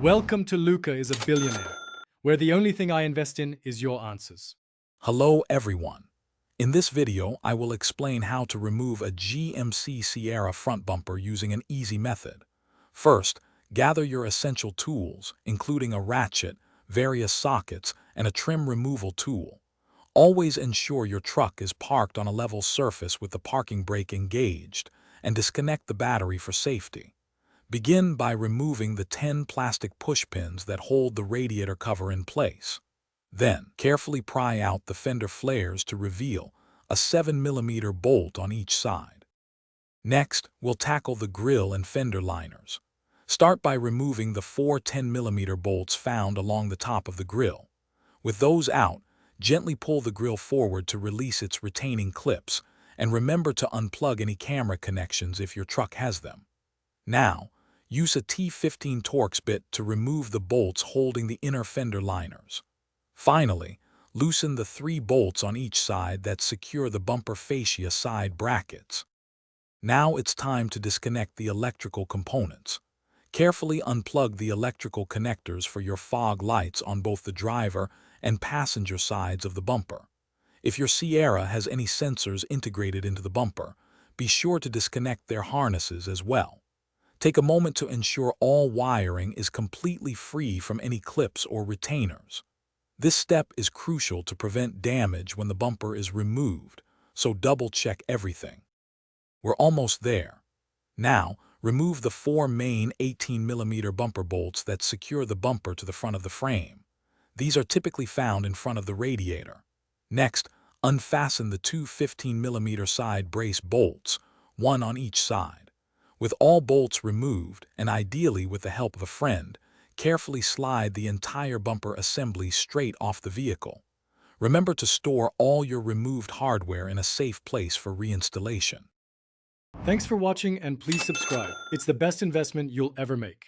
Welcome to Luca is a Billionaire, where the only thing I invest in is your answers. Hello everyone. In this video, I will explain how to remove a GMC Sierra front bumper using an easy method. First, gather your essential tools, including a ratchet, various sockets, and a trim removal tool. Always ensure your truck is parked on a level surface with the parking brake engaged, and disconnect the battery for safety. Begin by removing the 10 plastic push pins that hold the radiator cover in place. Then, carefully pry out the fender flares to reveal a 7mm bolt on each side. Next, we'll tackle the grille and fender liners. Start by removing the 4 10mm bolts found along the top of the grille. With those out, gently pull the grille forward to release its retaining clips, and remember to unplug any camera connections if your truck has them. Now, use a T15 Torx bit to remove the bolts holding the inner fender liners. Finally, loosen the 3 bolts on each side that secure the bumper fascia side brackets. Now it's time to disconnect the electrical components. Carefully unplug the electrical connectors for your fog lights on both the driver and passenger sides of the bumper. If your Sierra has any sensors integrated into the bumper, be sure to disconnect their harnesses as well. Take a moment to ensure all wiring is completely free from any clips or retainers. This step is crucial to prevent damage when the bumper is removed, so double-check everything. We're almost there. Now, remove the 4 main 18mm bumper bolts that secure the bumper to the front of the frame. These are typically found in front of the radiator. Next, unfasten the 2 15mm side brace bolts, one on each side. With all bolts removed, and ideally with the help of a friend, carefully slide the entire bumper assembly straight off the vehicle. Remember to store all your removed hardware in a safe place for reinstallation. Thanks for watching and please subscribe. It's the best investment you'll ever make.